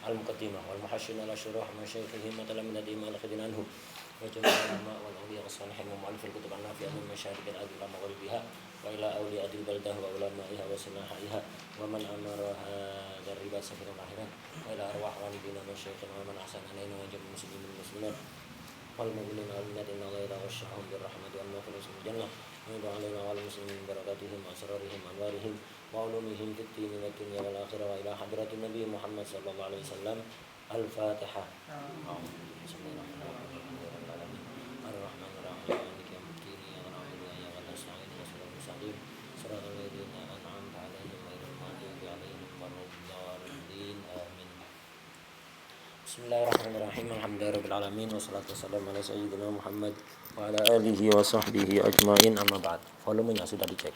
المقدمة والمحشين على شروح مشايخهم وتلامذتهم الأخذين عنهم وجميع العلماء والأولياء الصالحين ومؤلف الكتب النافعة من مشاهد الأرض إلى مغربها وإلى أولياء البلدة وعلمائها وسماحائها ومن أمر هذا الربا سفر الآخرة وإلى أرواح والدينا ومشايخنا ومن أحسن علينا وجميع المسلمين والمسلمات والمؤمنين والمؤمنات إن الله يغشهم بالرحمة والمغفرة والجنة ويدعو علينا وعلى المسلمين بركاتهم وأسرارهم وأنوارهم وعلومهم في الدين والدنيا والآخرة وإلى حضرة النبي محمد صلى الله عليه وسلم. الفاتحة. بسم الله الرحمن الرحيم الرحمن الرحيم مالك يوم الدين إياك نعبد وإياك نستعين اهدنا الصراط المستقيم صراط الذين أنعمت عليهم غير المغضوب عليهم ولا الضالين آمين. Bismillahirrahmanirrahim. Alhamdulillahirabbil alamin wassalatu wassalamu ala sayyidina Muhammad wa ala alihi wa sahbihi ajmain amma ba'd. Volumenya sudah dicek.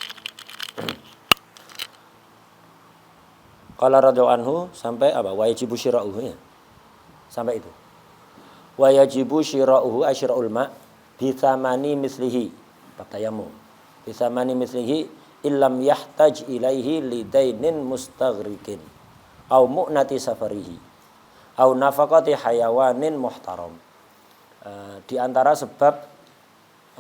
Qala radhiyallahu anhu sampai apa? Wa yajibu syira'uhu ya. Sampai itu. Wa yajibu syira'uhu asyra'ul ma' bi thamani mislihi. Batayamu. Bi thamani mislihi illam yahtaj ilaihi lidainin mustaghriqin au mu'nati safarihi au nafaqati hayawanin muhtaram. Di antara sebab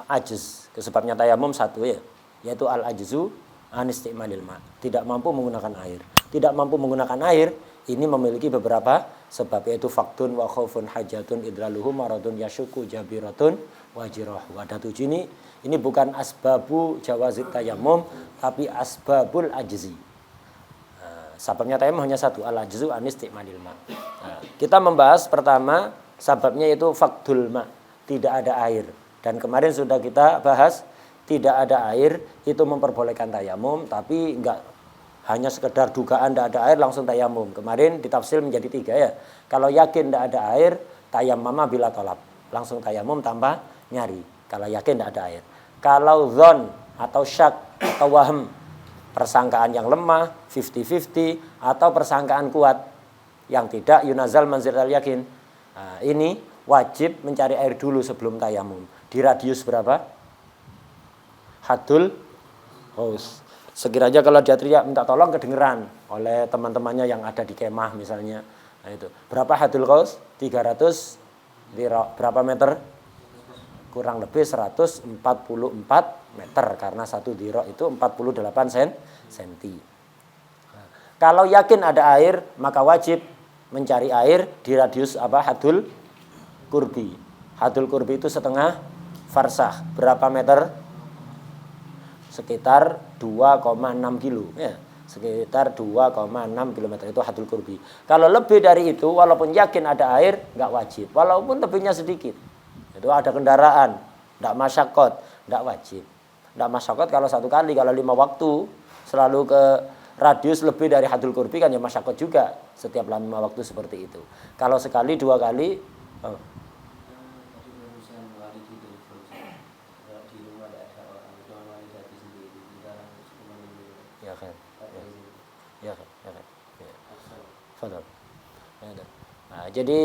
ajiz, sebabnya tayamum satu ya, yaitu al-ajzu an isti'malil ma', tidak mampu menggunakan air. Tidak mampu menggunakan air ini memiliki beberapa sebab, yaitu faktun wa khaufun hajatun idraluhu maradun yashuku jabiratun wajirahu. Ada 7 ini bukan asbabu jawazit tayamum tapi asbabul ajzi. Sebabnya tayamum hanya satu, al-ajzu an isti'malil ma'. Kita membahas pertama sebabnya yaitu faktul ma', tidak ada air. Dan kemarin sudah kita bahas tidak ada air itu memperbolehkan tayamum, tapi enggak hanya sekedar dugaan tidak ada air langsung tayamum. Kemarin ditafsir menjadi 3 ya. Kalau yakin tidak ada air, tayammama bila tolab, langsung tayamum tanpa nyari. Kalau yakin tidak ada air. Kalau dzon atau syak atau wahm, persangkaan yang lemah 50-50 atau persangkaan kuat yang tidak yunazal manzil al-yakin. Ini wajib mencari air dulu sebelum tayamum. Di radius berapa? Hadul haus. Sekiranya kalau dia teriak minta tolong kedengeran oleh teman-temannya yang ada di kemah misalnya. Nah itu. Berapa hadul haus? 300 dirok. Berapa meter? Kurang lebih 144 meter karena 1 dirok itu 48 cm. Kalau yakin ada air, maka wajib mencari air di radius apa? Hadul kurbi. Hadul kurbi itu setengah farsah. Berapa meter? Sekitar 2,6 kilo ya. Sekitar 2,6 km itu hadul kurbi. Kalau lebih dari itu walaupun yakin ada air enggak wajib. Walaupun lebihnya sedikit. Itu ada kendaraan, enggak masyaqqat, enggak wajib. Enggak masyaqqat kalau 1 kali, kalau 5 waktu selalu ke radius lebih dari hadul kurbi kan ya masyaqqat juga setiap 5 waktu seperti itu. Kalau sekali 2 kali ya kan. Ya kan. Ya kan. Ya. Fadhal. Nah, jadi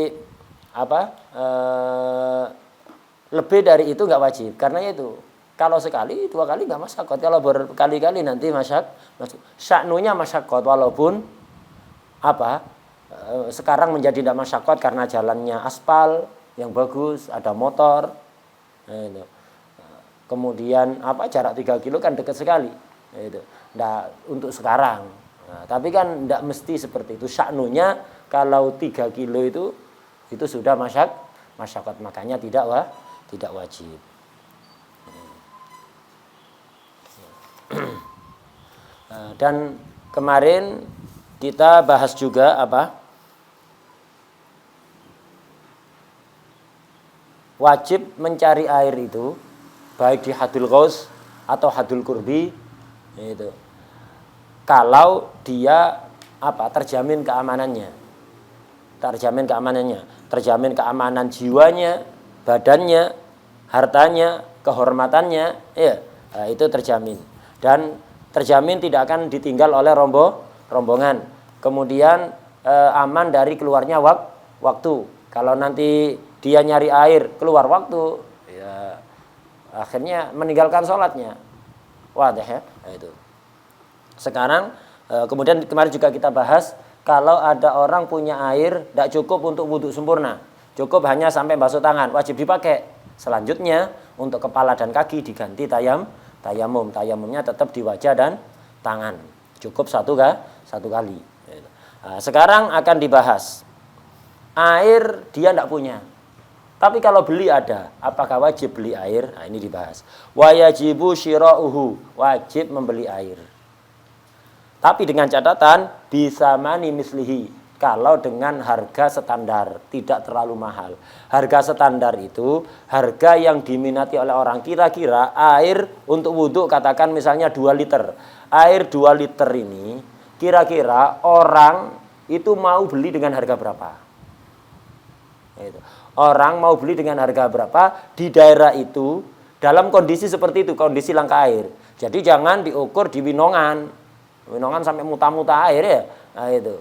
apa? Lebih dari itu enggak wajib karena itu. Kalau sekali, 2 kali enggak masyaqqat. Kalau berkali-kali nanti sya'nunya masyaqqat walaupun apa? Sekarang menjadi tidak masyaqqat karena jalannya aspal yang bagus, ada motor. Nah, itu. Kemudian apa? Jarak 3 kilo kan dekat sekali. Nah, itu. Nah, untuk sekarang. Nah, tapi kan tidak mesti seperti itu. Sya'nunya kalau 3 kilo itu sudah masyaqqat, makanya tidak wajib. Dan kemarin kita bahas juga apa? Wajib mencari air itu baik di hadul ghaus atau hadul kurbi itu. Kalau dia apa? Terjamin keamanannya. Terjamin keamanan jiwanya, badannya, hartanya, kehormatannya, ya, itu terjamin. Dan terjamin tidak akan ditinggal oleh rombongan. Kemudian aman dari keluarnya waktu. Kalau nanti dia nyari air keluar waktu, ya akhirnya meninggalkan sholatnya. Wadah ya, itu. Sekarang kemudian kemarin juga kita bahas kalau ada orang punya air tidak cukup untuk wudhu sempurna, cukup hanya sampai basuh tangan, wajib dipakai. Selanjutnya untuk kepala dan kaki diganti tayamum. Tayamumnya tetap di wajah dan tangan. Cukup satu kali. Nah, sekarang akan dibahas air dia tidak punya. Tapi kalau beli ada, apakah wajib beli air? Nah, ini dibahas. Wa yajibu syira'uhu, wajib membeli air. Tapi dengan catatan bisa mani mislihi, kalau dengan harga standar, tidak terlalu mahal. Harga standar itu harga yang diminati oleh orang. Kira-kira air untuk wudhu katakan misalnya 2 liter. Air 2 liter ini kira-kira orang itu mau beli dengan harga berapa? Itu. Orang mau beli dengan harga berapa di daerah itu dalam kondisi seperti itu, kondisi langka air. Jadi jangan diukur di Winongan. Winongan sampai muta-muta air ya. Nah itu.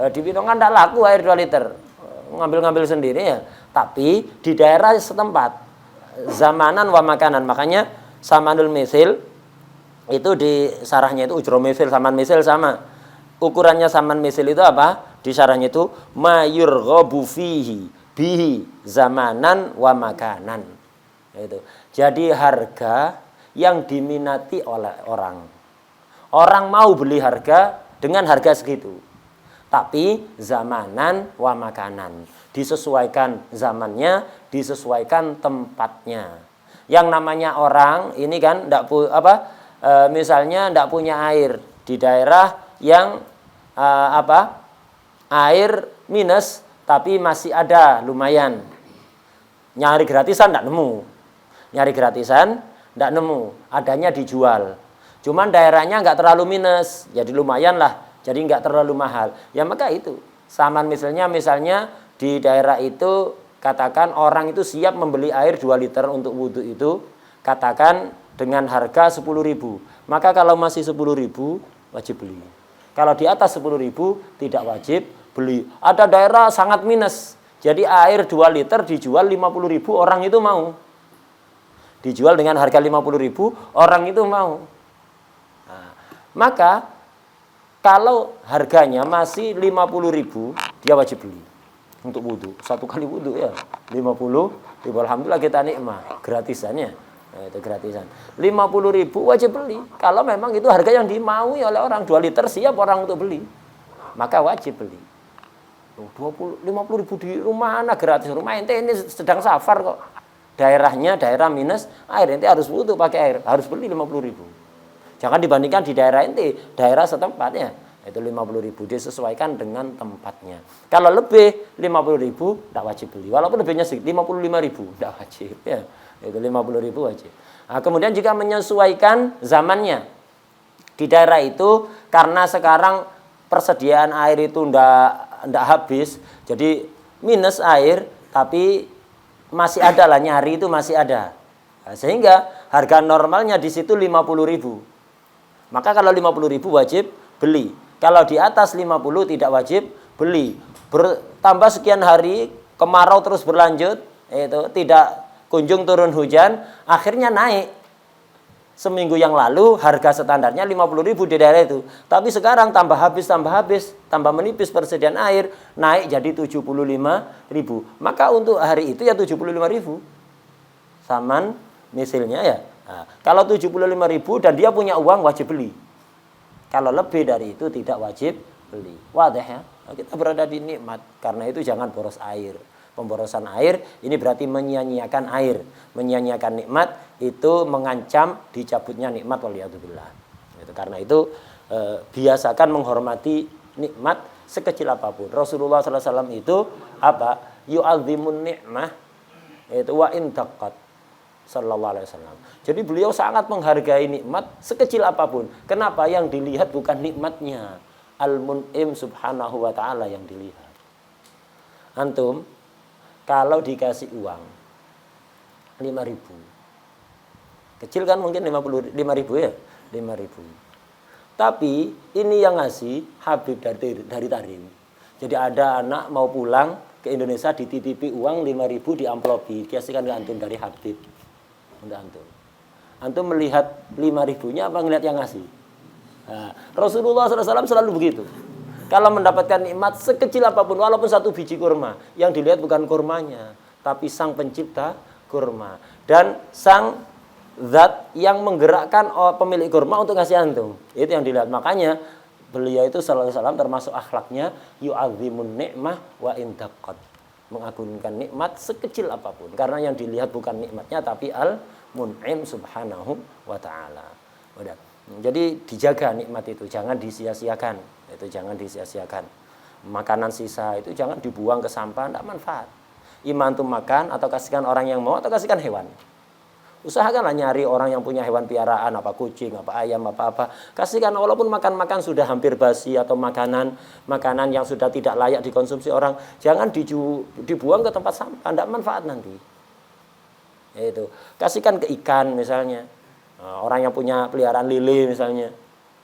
Di Winongan tidak laku air 2 liter. Ngambil-ngambil sendiri ya. Tapi di daerah setempat zamanan wa makanan. Makanya samanul misil itu di sarahnya itu ujro misil, saman misil sama. Ukurannya saman misil itu apa? Di sarahnya itu mayurghabu fihi bihi zamanan wa makanan. Itu. Jadi harga yang diminati oleh orang. Orang mau beli harga dengan harga segitu. Tapi zamanan wa makanan. Disesuaikan zamannya, disesuaikan tempatnya. Yang namanya orang ini kan misalnya tidak punya air di daerah yang air minus tapi masih ada lumayan. Nyari gratisan tidak nemu. Nyari gratisan tidak nemu. Adanya dijual. Cuman daerahnya nggak terlalu minus. Jadi lumayan lah. Jadi nggak terlalu mahal. Ya maka itu. Saman misalnya di daerah itu katakan orang itu siap membeli air 2 liter untuk wudhu itu. Katakan dengan harga 10.000. Maka kalau masih 10.000 wajib beli. Kalau di atas 10.000 tidak wajib beli. Ada daerah sangat minus. Jadi air 2 liter dijual 50.000, orang itu mau. Dijual dengan harga 50.000, orang itu mau. Nah, maka kalau harganya masih 50.000, dia wajib beli untuk wudhu. 1 kali wudhu ya 50.000. Alhamdulillah kita nikmat gratisannya. Nah, itu gratisan. 50.000 wajib beli. Kalau memang itu harga yang dimaui oleh orang, 2 liter siap orang untuk beli, maka wajib beli. 50.000 di rumah mana gratis? Rumah ente ini sedang safar kok. Daerahnya daerah minus, air ente harus wudhu pakai air, harus beli 50.000. Jangan dibandingkan di daerah ente, daerah setempatnya. Itu 50.000 disesuaikan dengan tempatnya. Kalau lebih 50.000 tidak wajib beli. Walaupun lebihnya sedikit 55.000 tidak wajib ya. Itu 50.000 wajib. Nah, kemudian jika menyesuaikan zamannya di daerah itu karena sekarang persediaan air itu tidak habis, jadi minus air, tapi masih ada lah, nyari itu masih ada. Nah, sehingga harga normalnya di situ 50.000. Maka kalau 50.000 wajib beli. Kalau di atas 50 tidak wajib beli. Bertambah sekian hari, kemarau terus berlanjut, itu tidak kunjung turun hujan, akhirnya naik. Seminggu yang lalu harga standarnya 50.000 di daerah itu. Tapi sekarang tambah habis, tambah menipis persediaan air, naik jadi 75.000. Maka untuk hari itu ya 75.000. Saman misalnya ya. Nah, kalau 75.000 dan dia punya uang wajib beli. Kalau lebih dari itu tidak wajib beli. Wadah ya. Kita berada di nikmat. Karena itu jangan boros air. Pemborosan air ini berarti menyia-nyiakan air, menyia-nyiakan nikmat, itu mengancam dicabutnya nikmat waliyadzubillah. Itu karena itu biasakan menghormati nikmat sekecil apapun. Rasulullah SAW itu apa? Yu'adzimun ni'mah itu wa in daqqat sallallahu alaihi wasallam. Jadi beliau sangat menghargai nikmat sekecil apapun. Kenapa? Yang dilihat bukan nikmatnya, Al-Mun'im subhanahu wa ta'ala yang dilihat. Antum kalau dikasih uang 5.000, kecil kan mungkin 5.000 ya, 5.000. Tapi ini yang ngasih Habib dari Tarim. Jadi ada anak mau pulang ke Indonesia dititipi uang 5.000 di amplopi, dikasihkan ke antum dari Habib. Untuk antum. Antum melihat 5.000-nya apa ngelihat yang ngasih? Nah, Rasulullah SAW selalu begitu. Kalau mendapatkan nikmat sekecil apapun, walaupun satu biji kurma, yang dilihat bukan kurmanya, tapi sang pencipta kurma. Dan sang zat yang menggerakkan pemilik kurma untuk ngasih antum. Itu yang dilihat. Makanya beliau itu sallallahu alaihi wasallam termasuk akhlaknya yu'adzimun ni'mah wa indaqqat. Mengagungkan nikmat sekecil apapun. Karena yang dilihat bukan nikmatnya tapi al-mun'im subhanahu wa ta'ala. Udah. Jadi dijaga nikmat itu, jangan disia-siakan. Itu jangan disia-siakan. Makanan sisa itu jangan dibuang ke sampah, tidak manfaat. Ima antum makan atau kasihkan orang yang mau atau kasihkan hewan. Usahakanlah nyari orang yang punya hewan piaraan, apa kucing, apa ayam, apa-apa. Kasihkan walaupun makan-makan sudah hampir basi atau makanan yang sudah tidak layak dikonsumsi orang, jangan dibuang ke tempat sampah, tidak manfaat nanti. Itu. Kasihkan ke ikan misalnya. Orang yang punya peliharaan lele misalnya,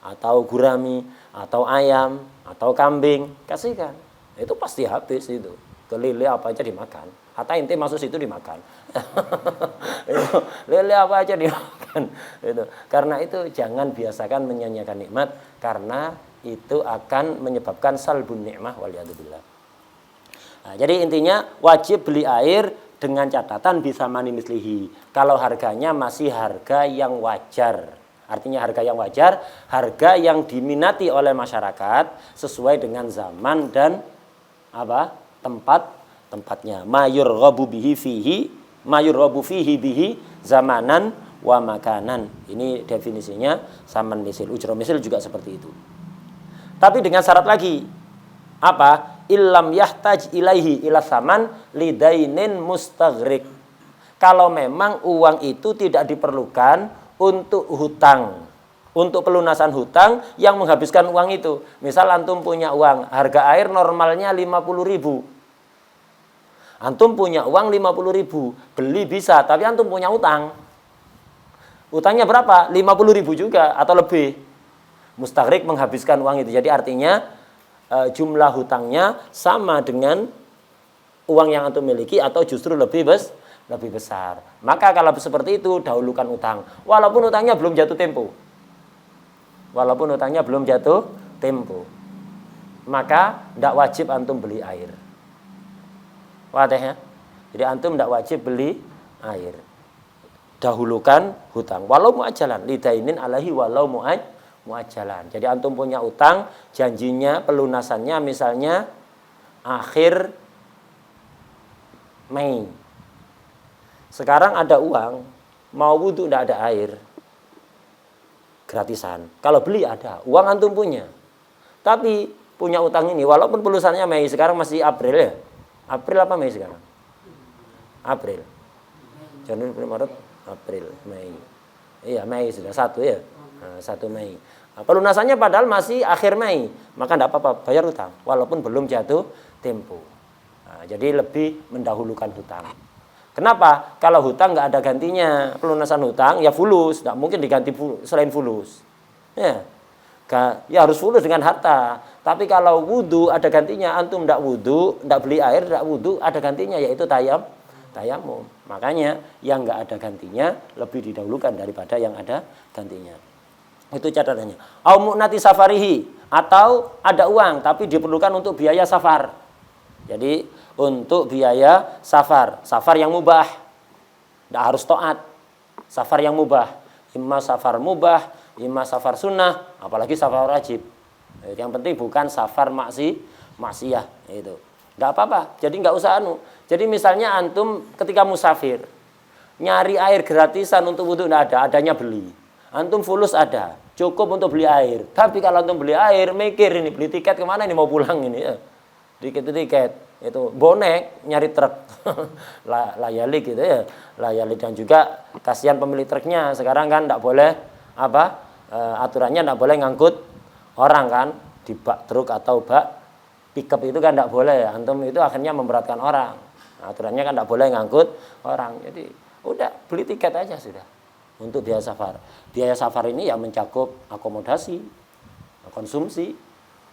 atau gurami, atau ayam, atau kambing, kasihkan. Itu pasti habis itu. Ke lele apa aja dimakan. Hatta inti masuk situ dimakan. Lele apa aja dimakan. Itu. Karena itu jangan biasakan menyanyiakan nikmat, karena itu akan menyebabkan salbun nikmah waliyadzubillah. Nah, jadi intinya wajib beli air dengan catatan bisa mani mislihi. Kalau harganya masih harga yang wajar. Artinya harga yang wajar, harga yang diminati oleh masyarakat sesuai dengan zaman dan tempatnya. Mayurghabu fihi bihi zamanan wa makanan. Ini definisinya saman misil. Ujroh misil juga seperti itu. Tapi dengan syarat lagi. Apa? Illam yahtaj ilaihi ila saman lidainin mustaghrik. Kalau memang uang itu tidak diperlukan untuk hutang, untuk pelunasan hutang yang menghabiskan uang itu. Misal antum punya uang, harga air normalnya 50.000. Antum punya uang 50.000, beli bisa, tapi antum punya utang. Utangnya berapa? 50.000 juga atau lebih. Mustaghrik menghabiskan uang itu. Jadi artinya jumlah hutangnya sama dengan uang yang antum miliki atau justru lebih besar. Maka kalau seperti itu dahulukan utang. Walaupun utangnya belum jatuh tempo. Maka tidak wajib antum beli air. Wadah ya? Jadi antum tidak wajib beli air. Dahulukan hutang. Walau mu'ajjalan. Lidainin alaihi walau mu'ajjalan. Jadi antum punya utang, janjinya pelunasannya misalnya akhir Mei. Sekarang ada uang, mau wudu tidak ada air. Gratisan. Kalau beli ada, uang antum punya. Tapi punya utang ini walaupun pelunasannya Mei, sekarang masih April ya. April apa Mei sekarang? April. Januari, Maret, April, Mei. Iya, Mei sudah 1 ya. 1 Mei. Nah, pelunasannya padahal masih akhir Mei, maka tidak apa-apa bayar hutang walaupun belum jatuh tempo. Nah, jadi lebih mendahulukan hutang. Kenapa? Kalau hutang nggak ada gantinya, pelunasan hutang ya fulus, nggak mungkin diganti selain fulus. Ya harus fulus dengan harta. Tapi kalau wudu ada gantinya, antum tidak wudu, tidak beli air, tidak wudu, ada gantinya yaitu tayamum. Makanya yang nggak ada gantinya lebih didahulukan daripada yang ada gantinya. Itu catatannya. Au mu'nati safarihi, atau ada uang tapi diperlukan untuk biaya safar. Jadi untuk biaya safar yang mubah. Tidak harus taat. Safar yang mubah. Imma safar mubah, imma safar sunnah, apalagi safar wajib. Yang penting bukan safar maksiyah itu. Enggak apa-apa. Jadi enggak usah Jadi misalnya antum ketika musafir nyari air gratisan untuk wudu enggak ada, adanya beli. Antum fulus ada, cukup untuk beli air. Tapi kalau antum beli air, mikir ini beli tiket kemana ini mau pulang ini ya. Tiket itu bonek nyari truk. Layali gitu ya. Layali dan juga kasihan pemilik truknya. Sekarang kan enggak boleh aturannya enggak boleh ngangkut orang kan di bak truk atau bak pickup itu kan enggak boleh. Antum itu akhirnya memberatkan orang. Aturannya kan enggak boleh ngangkut orang. Jadi udah beli tiket aja sudah. Untuk biaya safar. Biaya safar ini ya mencakup akomodasi, konsumsi,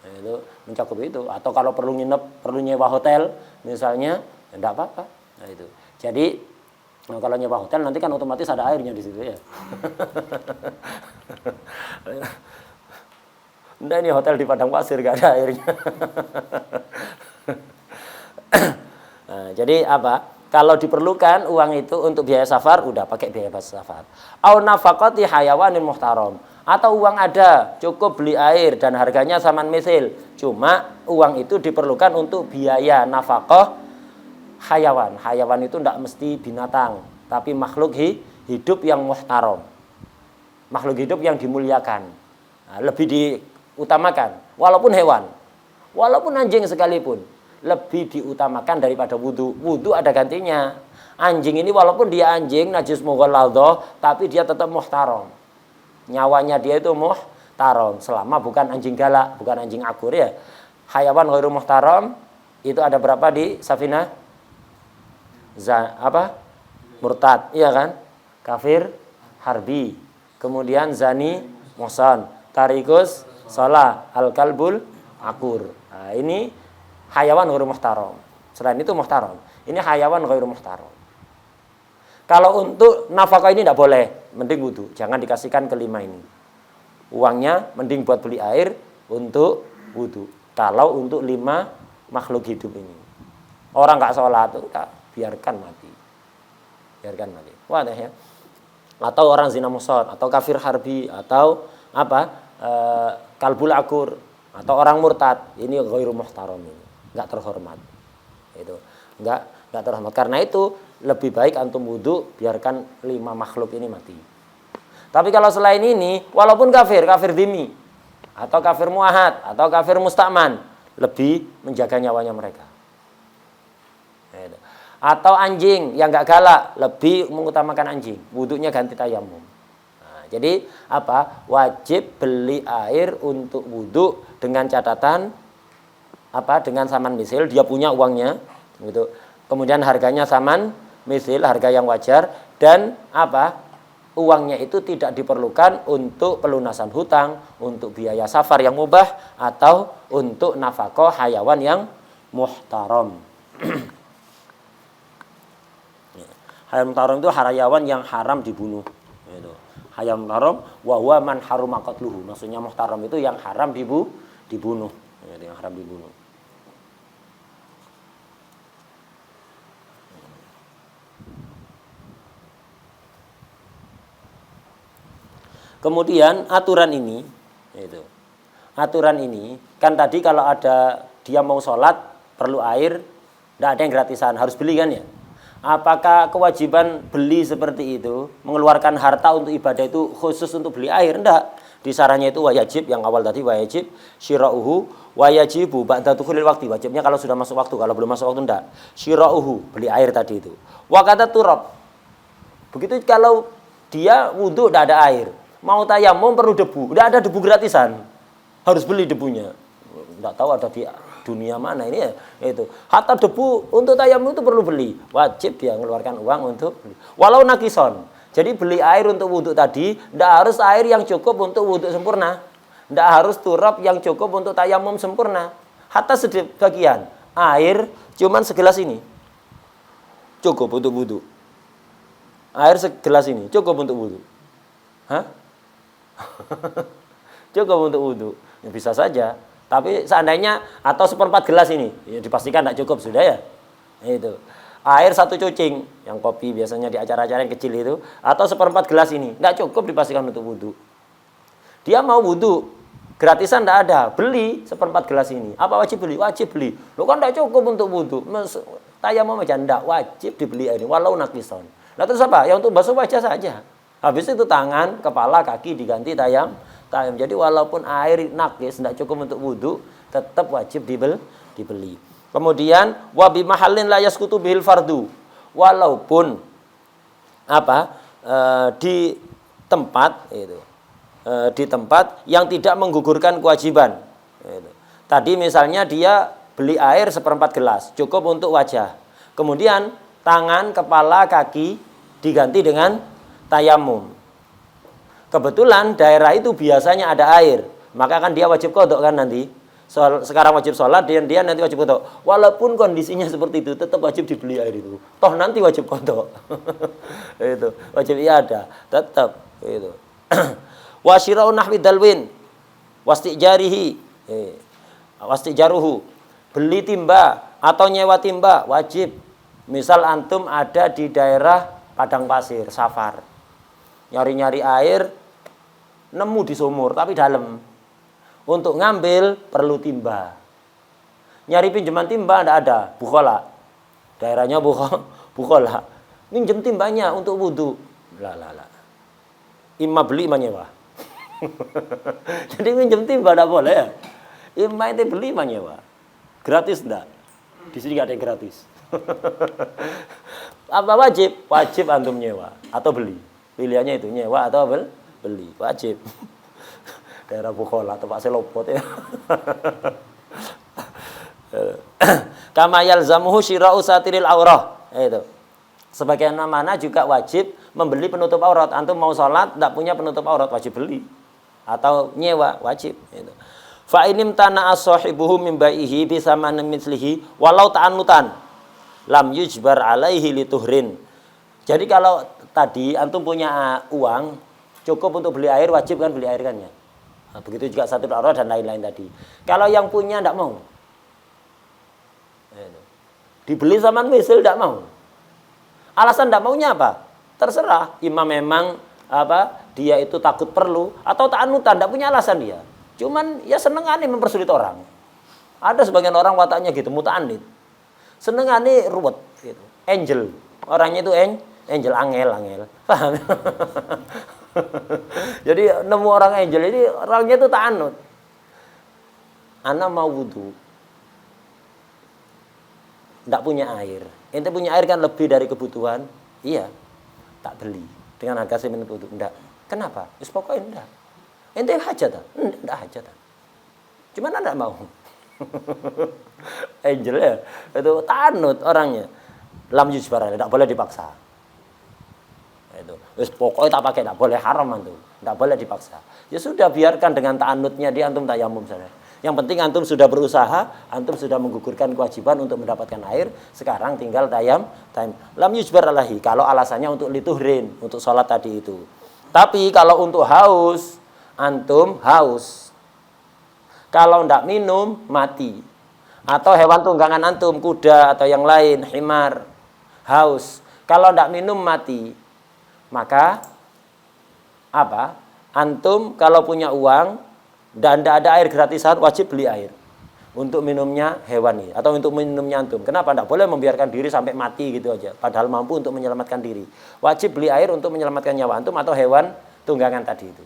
itu mencakup itu. Atau kalau perlu nginep, perlu nyewa hotel, misalnya, ya enggak apa-apa. Nah itu. Jadi kalau nyewa hotel nanti kan otomatis ada airnya di situ ya. Nggak, ini hotel di padang pasir gak ada airnya. Nah, jadi apa? Kalau diperlukan uang itu untuk biaya safar, udah pakai biaya safar. Au nafaqati hayawanin muhtaram. Atau uang ada, cukup beli air dan harganya saman misil. Cuma uang itu diperlukan untuk biaya nafkah hayawan. Hayawan itu tidak mesti binatang, tapi makhluk hidup yang muhtaram. Makhluk hidup yang dimuliakan. Nah, lebih diutamakan. Walaupun hewan, walaupun anjing sekalipun, lebih diutamakan daripada wudu. Wudu ada gantinya. Anjing ini walaupun dia anjing najis mughalladhah, tapi dia tetap muhtaram. Nyawanya dia itu muhtaram selama bukan anjing galak, bukan anjing akur ya. Hayawan ghairu muhtaram itu ada berapa di Safinah? Murtad, iya kan? Kafir, harbi. Kemudian zani, muhsan, tarikus, salah, al-kalbul, akur. Nah, ini hayawan ghairu muhtaram. Selain itu muhtaram. Ini hayawan ghairu muhtaram. Kalau untuk nafkah ini tidak boleh, mending wudu. Jangan dikasihkan kelima ini. Uangnya mending buat beli air untuk wudu. Kalau untuk 5 makhluk hidup ini. Orang nggak sholat, enggak, biarkan mati. Biarkan mati. Wadah ya. Atau orang zina muhsan, atau kafir harbi, atau kalbul akur, atau orang murtad. Ini ghairu muhtaram ini. Enggak terhormat. Itu. Enggak terhormat. Karena itu lebih baik antum wudu, biarkan 5 makhluk ini mati. Tapi kalau selain ini, walaupun kafir dhimmi, atau kafir muahad, atau kafir musta'man, lebih menjaga nyawanya mereka. Atau anjing yang enggak galak, lebih mengutamakan anjing. Wudunya ganti tayamum. Nah, jadi apa? Wajib beli air untuk wudu dengan catatan dengan saman misil, dia punya uangnya, gitu. Kemudian harganya saman misil, harga yang wajar, dan uangnya itu tidak diperlukan untuk pelunasan hutang, untuk biaya safar yang mubah, atau untuk nafkah hayawan yang muhtaram. Hayawan muhtaram itu hayawan yang haram dibunuh. Hayawan muhtaram wa huwa man haruma qatluhu. Maksudnya muhtaram itu yang haram dibunuh. Yang haram dibunuh. Kemudian aturan ini kan tadi kalau ada dia mau sholat perlu air, tidak ada yang gratisan, harus beli kan ya. Apakah kewajiban beli seperti itu, mengeluarkan harta untuk ibadah itu khusus untuk beli air? Tidak. Di sarannya itu wajib, yang awal tadi wajib syira'uhu wajibu ba'da dukhulil waqti. Wajibnya kalau sudah masuk waktu, kalau belum masuk waktu tidak. Syira'uhu, beli air tadi itu. Wa kata turab. Begitu kalau dia wudu tidak ada air, mau tayamum perlu debu, tidak ada debu gratisan, harus beli debunya. Tidak tahu ada di dunia mana ini ya, itu. Hatta debu untuk tayamum itu perlu beli, wajib dia mengeluarkan uang untuk beli. Walau nakison, jadi beli air untuk wudhu tadi, tidak harus air yang cukup untuk wudhu sempurna, tidak harus turab yang cukup untuk tayamum sempurna. Hatta sebagian air cuman segelas ini cukup untuk wudhu. Air segelas ini cukup untuk wudhu. Hah? Cukup untuk wudhu, ya, bisa saja. Tapi seandainya atau 1/4 gelas ini, ya dipastikan tidak cukup sudah ya. Itu air 1 cucing, yang kopi biasanya di acara-acara yang kecil itu, atau 1/4 gelas ini, tidak cukup dipastikan untuk wudhu. Dia mau wudhu, gratisan tidak ada, beli 1/4 gelas ini. Apa wajib beli? Wajib beli. Lo kan tidak cukup untuk wudhu. Tayamum aja tidak, wajib dibeli ini, walau nakison. Nah terus apa? Ya untuk basuh wajah saja. Habis itu tangan, kepala, kaki diganti tayam. Jadi walaupun air nakis tidak cukup untuk wudhu, tetap wajib dibeli. Kemudian wabi mahallin la yasqutu bihil fardu. Walaupun di tempat itu, di tempat yang tidak menggugurkan kewajiban. Tadi misalnya dia beli air 1/4 gelas, cukup untuk wajah. Kemudian tangan, kepala, kaki diganti dengan tayamum. Kebetulan daerah itu biasanya ada air, maka kan dia wajib qadha kan nanti. Sekarang wajib sholat, dia nanti wajib qadha. Walaupun kondisinya seperti itu, tetap wajib dibeli air itu. Toh nanti wajib qadha. Itu wajib ada, tetap itu. Wa syira'un nahwi dalwin. wastijarihi, wastijaruhu, beli timba atau nyewa timba wajib. Misal antum ada di daerah padang pasir, safar, nyari-nyari air, nemu di sumur tapi dalam. Untuk ngambil perlu timba. Nyari pinjaman timba tidak ada, bukhola. Daerahnya bukhola. Minjem timbanya untuk wudhu. Lah. Imma beli, imma nyewa. Jadi minjem timba tidak boleh ya. Imma itu beli, imma nyewa. Gratis enggak? Di sini enggak ada yang gratis. Apa wajib? Wajib antum nyewa atau beli. Pilihannya itu nyewa atau beli. Wajib. Daerah Bukhola, tempat selopot ya. Kama yalzamuhu syira'u satiril aurah. Itu. Sebagaimana juga wajib membeli penutup aurat. Antum mau sholat tidak punya penutup aurat, wajib beli atau nyewa, wajib. Itu. Fa inim tana'a sahibuhu min baihi bi samanin mithlihi walau ta'annutan lam yujbar alaihi lituhrin. Jadi kalau tadi antum punya uang cukup untuk beli air, wajib kan beli air kan ya. Nah, begitu juga satu aurat dan lain-lain tadi. Kalau yang punya tidak mau, dibeli zaman misil tidak mau. Alasan tidak maunya apa? Terserah. Imam memang dia itu takut perlu atau ta'anutan, tidak punya alasan dia. Cuman ya senengane mempersulit orang. Ada sebagian orang wataknya gitu, muta'anid. Senengane ruwet gitu. Angel. Orangnya itu angel, angel. Paham? Jadi nemu orang angel ini orangnya itu ta'anut. Ana mau wudu, tidak punya air. Ente punya air kan lebih dari kebutuhan. Iya, tak beli dengan harga semen wudu. Enggak. Kenapa? Wis pokoknya enggak. Ente hajat tak? Enggak hajat tak. Cuman anda mau. Angel ya, itu ta'anut orangnya. Lam yujbar, tidak boleh dipaksa. Itu. Wis pokoknya tak pakai, tidak boleh, haram antum. Tidak boleh dipaksa. Ya sudah, biarkan dengan ta'anutnya dia, antum tayamum saja. Yang penting antum sudah berusaha, antum sudah menggugurkan kewajiban untuk mendapatkan air, sekarang tinggal tayam. Lam yujbar alahi, kalau alasannya untuk lituhrin, untuk sholat tadi itu. Tapi kalau untuk haus, antum haus. Kalau tidak minum, mati. Atau hewan tunggangan antum, kuda atau yang lain, himar, haus. Kalau tidak minum, mati. Maka apa? Antum kalau punya uang dan tidak ada air gratisan, wajib beli air untuk minumnya hewan ini atau untuk minumnya antum. Kenapa? Tidak boleh membiarkan diri sampai mati gitu aja, padahal mampu untuk menyelamatkan diri. Wajib beli air untuk menyelamatkan nyawa antum atau hewan tunggangan tadi itu.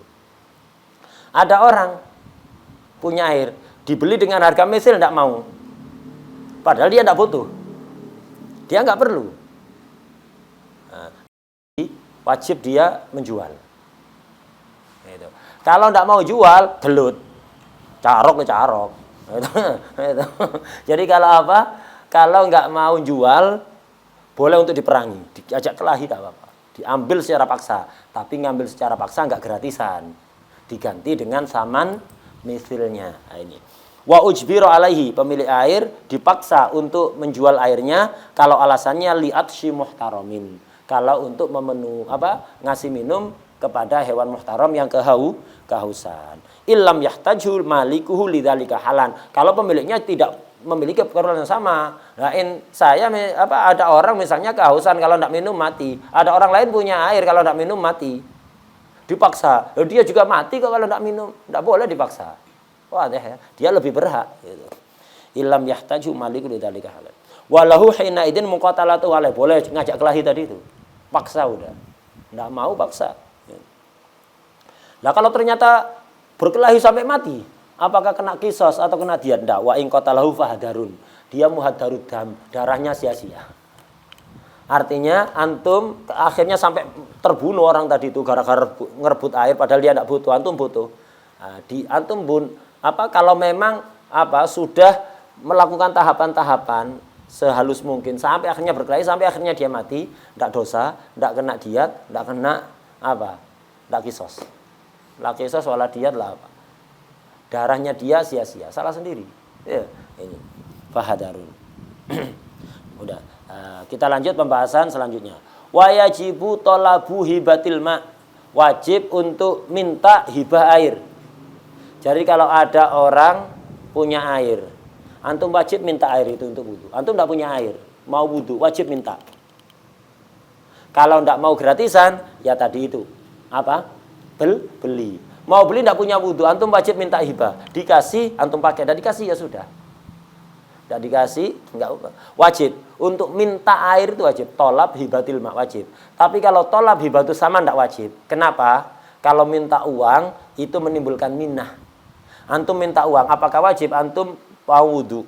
Ada orang punya air, dibeli dengan harga misil, tidak mau. Padahal dia tidak butuh, dia nggak perlu. Nah, wajib dia menjual. Gitu. Kalau tidak mau jual, gelut, carok. Jadi kalau apa? Kalau nggak mau jual, boleh untuk diperangi, diajak kelahi tak apa-apa, diambil secara paksa. Tapi ngambil secara paksa nggak gratisan, diganti dengan saman misilnya. Nah, ini. Wa ujbiru alaihi, pemilik air dipaksa untuk menjual airnya kalau alasannya li'atshi muhtaramin. Kalau untuk ngasih minum kepada hewan muhtaram yang kehausan. Illam yahtajul malikuhu lidzalika halan. Kalau pemiliknya tidak memiliki keperluan yang sama. Nah, ada orang misalnya kehausan, kalau tidak minum mati. Ada orang lain punya air, kalau tidak minum mati. Dipaksa. Dia juga mati kok kalau tidak minum. Tidak boleh dipaksa. Wah, dia lebih berhak gitu. Illam yahtaju maliku lidzalika halan. Walahu hina idin muqatalatu alai, boleh ngajak kelahi tadi itu. Paksa udah. Enggak mau paksa. Nah, kalau ternyata berkelahi sampai mati, apakah kena kisos atau kena diat? Enggak. Wa in qatalahu fahadarun. Dia muhadarud dam, darahnya sia-sia. Artinya antum akhirnya sampai terbunuh orang tadi itu gara-gara ngerebut air padahal dia enggak butuh, antum butuh. Nah, kalau memang sudah melakukan tahapan-tahapan sehalus mungkin sampai akhirnya berkelahi, sampai akhirnya dia mati, tidak dosa, tidak kena diat, tidak kena tidak kisos. La kisos wala diat lah apa. Darahnya dia sia-sia, salah sendiri. Ya, ini fahadarun. Udah, kita lanjut pembahasan selanjutnya. Wa yajibu talabu hibatil ma, wajib untuk minta hibah air. Jadi kalau ada orang punya air, antum wajib minta air itu untuk wudu. Antum tidak punya air, mau wudu, wajib minta. Kalau tidak mau gratisan, ya tadi itu. Apa? Beli. Mau beli tidak punya wudu, antum wajib minta hibah. Dikasih, antum pakai. Tidak dikasih, ya sudah. Tidak dikasih, enggak wajib. Untuk minta air itu wajib. Tolab hibatil ma, wajib. Tapi kalau tolab hibatul sama tidak wajib. Kenapa? Kalau minta uang, itu menimbulkan minnah. Antum minta uang, apakah wajib antum mau wudu?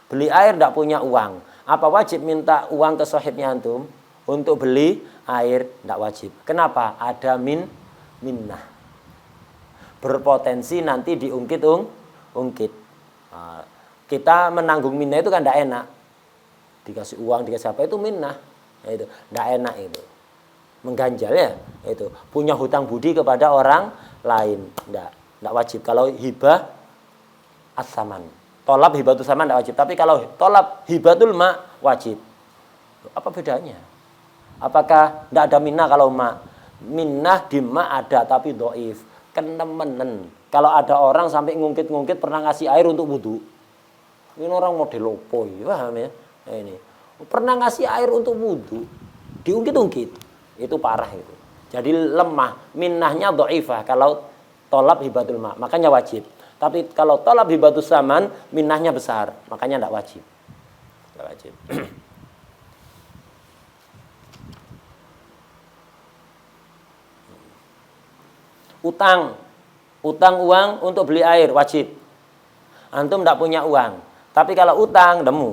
Beli air tidak punya uang. Apa wajib minta uang ke sahibnya antum? Untuk beli air tidak wajib. Kenapa? Ada minnah. Berpotensi nanti diungkit. Kita menanggung minnah itu kan tidak enak. Dikasih uang, dikasih apa itu minnah. Itu tidak enak itu. Mengganjal ya. Itu punya hutang budi kepada orang lain. Tidak wajib. Kalau hibah as-saman. Tolab hibatul saman tidak wajib. Tapi kalau tolab hibatul ma wajib. Apa bedanya? Apakah tidak ada minnah kalau ma? Minnah di ma ada tapi doif. Kenemenen. Kalau ada orang sampai ngungkit-ngungkit pernah ngasih air untuk wudu. Ini orang model opo ya, paham ya? Ini. Pernah ngasih air untuk wudu. Diungkit-ungkit. Itu parah itu. Jadi lemah. Minnahnya doifah. Kalau tolab hibatul ma, makanya wajib. Tapi kalau tolab hibatul saman, minnahnya besar, makanya tidak wajib. Tidak wajib. Utang uang untuk beli air wajib. Antum tidak punya uang, tapi kalau utang nemu,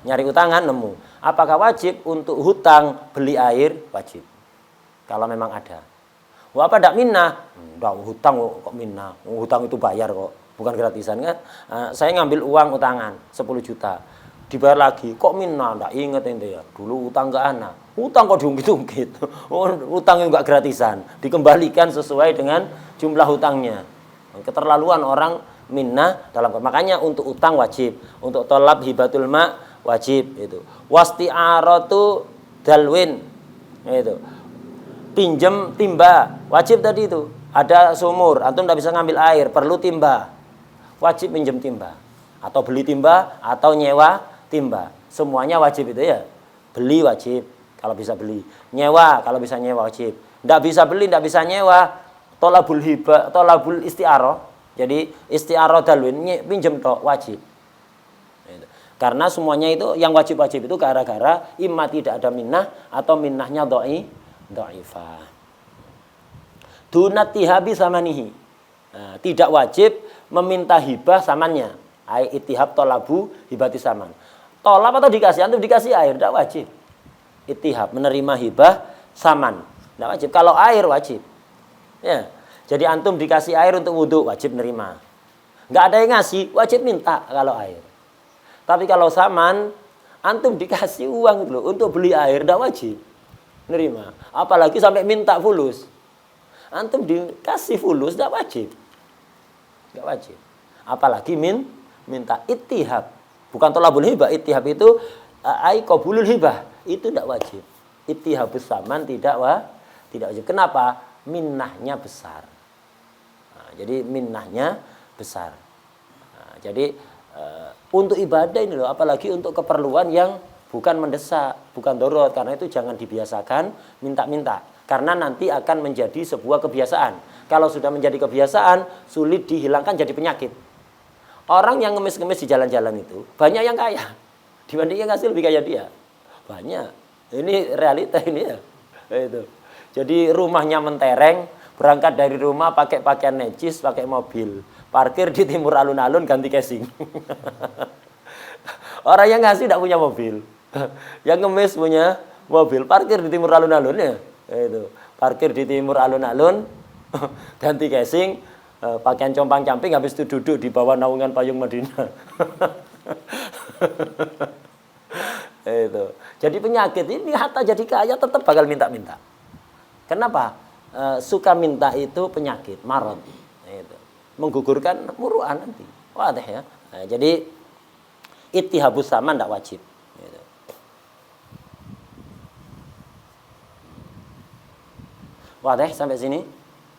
nyari utangan nemu. Apakah wajib untuk hutang beli air? Wajib. Kalau memang ada. Wah, apa tidak minnah? Tidak, hutang kok minnah. Hutang itu bayar kok, bukan gratisan kan? Saya ngambil uang utangan 10 juta, dibayar lagi. Kok minnah? Tidak ingat ente ya. Dulu utang ke anak. Utang kok diungkit-ungkit. Utang enggak gratisan, dikembalikan sesuai dengan jumlah hutangnya. Keterlaluan orang minnah dalam. Makanya untuk utang wajib, untuk tolab hibatul ma wajib itu. Wasti'aratu dalwin itu. Pinjam timba wajib tadi itu. Ada sumur, antum tidak bisa ngambil air, perlu timba, wajib pinjam timba, atau beli timba, atau nyewa timba, semuanya wajib itu ya. Beli wajib kalau bisa beli, nyewa kalau bisa nyewa wajib. Tidak bisa beli, tidak bisa nyewa, tolabul hibah, tolabul isti'aroh. Jadi isti'aroh dalwin pinjam tok wajib. Karena semuanya itu yang wajib-wajib itu gara-gara imma tidak ada minnah atau minnahnya dhaifah. Dunat tihabi samanihi. Nah, tidak wajib meminta hibah samannya. Ai itihab tolabu hibati saman. Tolab atau dikasih, antum dikasih air tidak wajib. Itihab menerima hibah saman tidak wajib. Kalau air wajib. Ya. Jadi antum dikasih air untuk wudu wajib menerima. Enggak ada yang ngasih, wajib minta kalau air. Tapi kalau saman, antum dikasih uang loh untuk beli air tidak wajib nerima. Apalagi sampai minta fulus. Antum dikasih fulus tidak wajib. Tidak wajib. Apalagi minta ittihab. Bukan tolabul hibah. Ittihab itu ai qabulul hibah. Itu tidak wajib. Ittihabus saman tidak wajib. Kenapa? Minnahnya besar. Nah, jadi minnahnya besar. Nah, jadi untuk ibadah ini loh, apalagi untuk keperluan yang bukan mendesak, bukan darurat, karena itu jangan dibiasakan minta-minta. Karena nanti akan menjadi sebuah kebiasaan. Kalau sudah menjadi kebiasaan, sulit dihilangkan jadi penyakit. Orang yang ngemis-ngemis di jalan-jalan itu, banyak yang kaya. Dibanding yang ngasih lebih kaya dia. Banyak. Ini realita ini ya. Itu. Jadi rumahnya mentereng, berangkat dari rumah pakai pakaian necis, pakai mobil. Parkir di timur alun-alun ganti casing. Orang yang ngasih tidak punya mobil. Yang ngemis punya mobil, parkir di timur alun-alun ya. Itu. Parkir di timur alun-alun, ganti casing, pakaian compang-camping, habis itu duduk di bawah naungan payung Madinah. Itu. Jadi penyakit ini hatta jadi kaya tetap bakal minta-minta. Kenapa? Suka minta itu penyakit, marad. Itu. Menggugurkan muruan nanti. Wadah ya. Nah, jadi ittihabus saman tidak wajib. Gitu. Wadah sampai sini.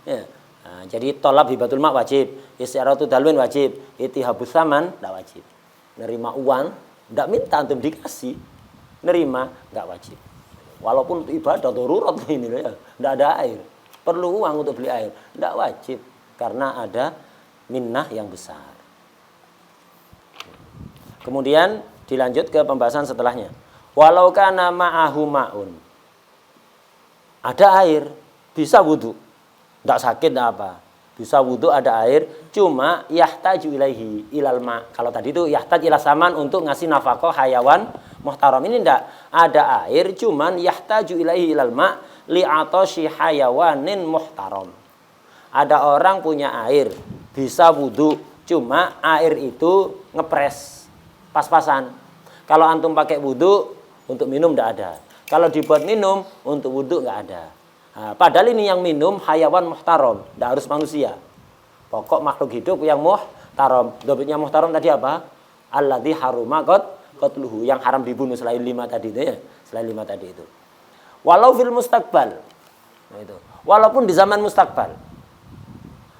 Ya. Nah, jadi tolab hibatul ma wajib. Isyaratu dalwin wajib. Itihabus saman enggak wajib. Nerima uang enggak minta antum dikasih. Nerima enggak wajib. Walaupun untuk ibadah darurat ini ya, enggak ada air. Perlu uang untuk beli air, enggak wajib karena ada minnah yang besar. Kemudian dilanjut ke pembahasan setelahnya. Walau kana ma'ahu ma'un. Ada air, bisa wudu. Enggak sakit enggak apa. Bisa wudu ada air, cuma yahtaju ilaihi ilal ma. Kalau tadi itu yahtaj ila saman untuk ngasih nafkah hayawan muhtaram. Ini enggak ada air, cuman yahtaju ilaihi ilal ma li'atashi hayawanin muhtaram. Ada orang punya air, bisa wudu, cuma air itu ngepres, pas-pasan. Kalau antum pakai wudu, untuk minum enggak ada. Kalau dibuat minum, untuk wudu enggak ada. Nah, padahal ini yang minum hayawan muhtaram, enggak harus manusia. Pokok makhluk hidup yang muhtaram. Dobitnya muhtaram tadi apa? Alladzi haruma qatluhu, yang haram dibunuh selain 5 tadi itu ya. Selain 5 tadi itu. Walau fil mustaqbal. Nah, itu. Walaupun di zaman mustaqbal.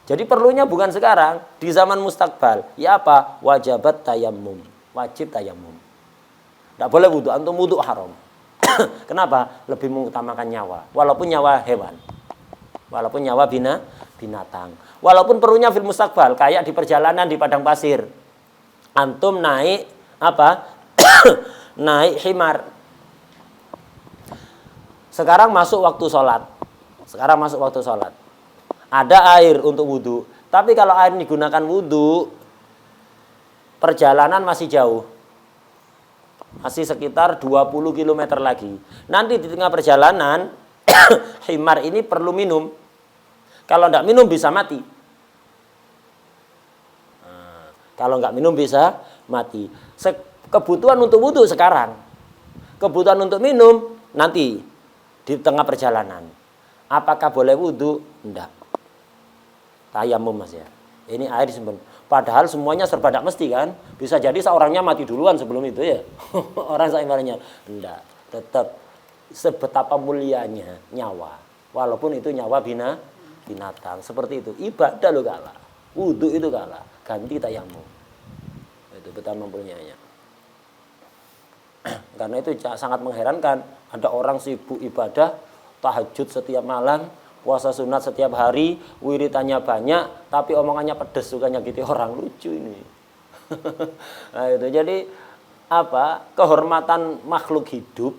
Jadi perlunya bukan sekarang, di zaman mustaqbal. Ya apa? Wajabat tayammum. Wajib tayammum. Tidak boleh wudu, antum wudu haram. Kenapa? Lebih mengutamakan nyawa. Walaupun nyawa hewan. Walaupun nyawa binatang. Walaupun perlunya fil mustaqbal, kayak di perjalanan di padang pasir. Antum naik apa? Naik himar. Sekarang masuk waktu sholat. Ada air untuk wudhu. Tapi kalau air digunakan wudhu, perjalanan masih jauh. Masih sekitar 20 km lagi. Nanti di tengah perjalanan, himar ini perlu minum. Kalau tidak minum bisa mati. Kalau nggak minum bisa mati. Kebutuhan untuk wudhu sekarang. Kebutuhan untuk minum nanti. Di tengah perjalanan. Apakah boleh wudhu? Enggak. Tayamum mas ya. Ini air disimpan. Padahal semuanya serba tidak mesti kan. Bisa jadi seorangnya mati duluan sebelum itu ya. Orang seimbangnya. Enggak. Tetap sebetapa mulianya nyawa. Walaupun itu nyawa binatang. Seperti itu. Ibadah lo kalah. Wudhu itu kalah. Ganti tayamum. Itu betapa mulianya. Karena itu sangat mengherankan. Ada orang sibuk ibadah, tahajud setiap malam, puasa sunat setiap hari, wiritannya banyak, tapi omongannya pedes, suka nyakiti orang. Lucu ini. Nah, itu jadi apa? Kehormatan makhluk hidup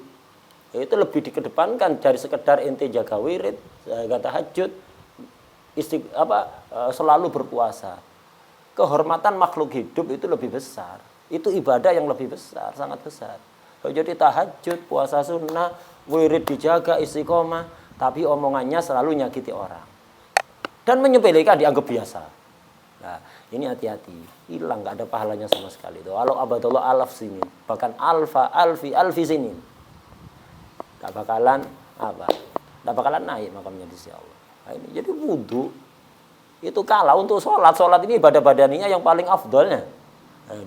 itu lebih dikedepankan dari sekedar ente jaga wirid, jaga tahajud, selalu berpuasa. Kehormatan makhluk hidup itu lebih besar. Itu ibadah yang lebih besar, sangat besar. Jadi tahajud, puasa sunnah, wirid dijaga, istiqomah, tapi omongannya selalu nyakiti orang. Dan menyepelekan dianggap biasa. Nah, ini hati-hati. Hilang, nggak ada pahalanya sama sekali. Walau abadallah alaf sinin, bahkan alfi sinin. Nggak bakalan apa? Nggak bakalan naik makamnya di sisi Allah. Nah, ini jadi wudhu itu kalah untuk sholat. Sholat ini ibadah badaninya yang paling afdolnya.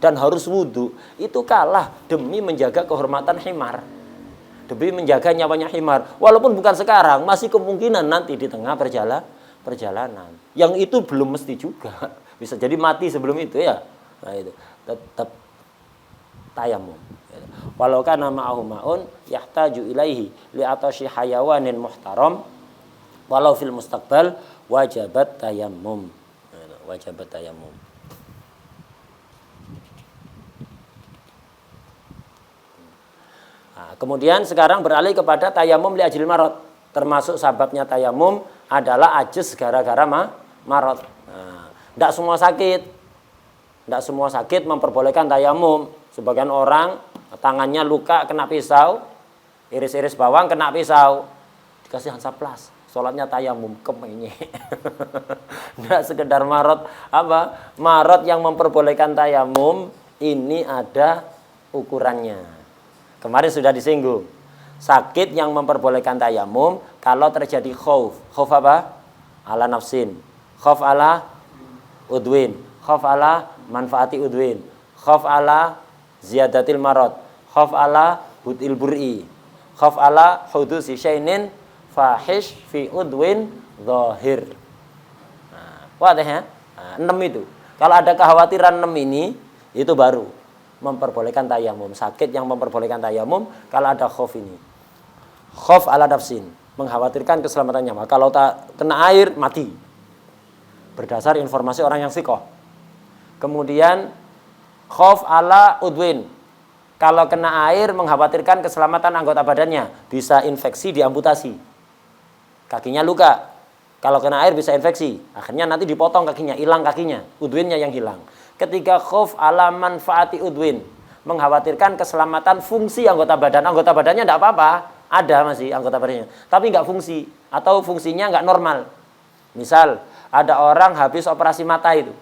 Dan harus wudhu, itu kalah demi menjaga kehormatan himar, demi menjaga nyawanya himar. Walaupun bukan sekarang, masih kemungkinan nanti di tengah perjalanan. Yang itu belum mesti juga, bisa jadi mati sebelum itu ya. Nah itu tetap tayamum. Walau kana ma'ahu ma'un yahtaju ilaihi li'atashi hayawanin muhtaram walau fil mustaqbal wajabat tayammum. Wajabat tayammum. Nah, kemudian sekarang beralih kepada tayamum li ajlil marad. Termasuk sababnya tayamum adalah ajis gara-gara marad. Nah, tidak semua sakit memperbolehkan tayamum. Sebagian orang tangannya luka kena pisau, iris-iris bawang kena pisau, dikasih hansaplas, sholatnya tayamum, kemenye. Tidak sekedar marad. Marad yang memperbolehkan tayamum ini ada ukurannya. Kemarin sudah disinggung. Sakit yang memperbolehkan tayamum kalau terjadi khauf. Khauf apa? Ala nafsin. Khauf ala udwin. Khauf ala manfaati udwin. Khauf ala ziyadatil marad. Khauf ala hudil bur'i. Khauf ala hudusi syainin fahish fi udwin zahir. Wadah ya? Nah, 6 itu. Kalau ada kekhawatiran 6 ini, itu baru memperbolehkan tayamum. Sakit yang memperbolehkan tayamum kalau ada khauf ini. Khauf ala nafsin, mengkhawatirkan keselamatan nyawa. Kalau tak kena air, mati. Berdasar informasi orang yang sikoh. Kemudian khauf ala udwin. Kalau kena air, mengkhawatirkan keselamatan anggota badannya. Bisa infeksi, diamputasi. Kakinya luka. Kalau kena air bisa infeksi. Akhirnya nanti dipotong kakinya, hilang kakinya. Udwinnya yang hilang. Ketiga khauf ala manfaati udwin. Mengkhawatirkan keselamatan fungsi anggota badan. Anggota badannya tidak apa-apa. Ada masih anggota badannya. Tapi nggak fungsi. Atau fungsinya nggak normal. Misal, ada orang habis operasi mata itu.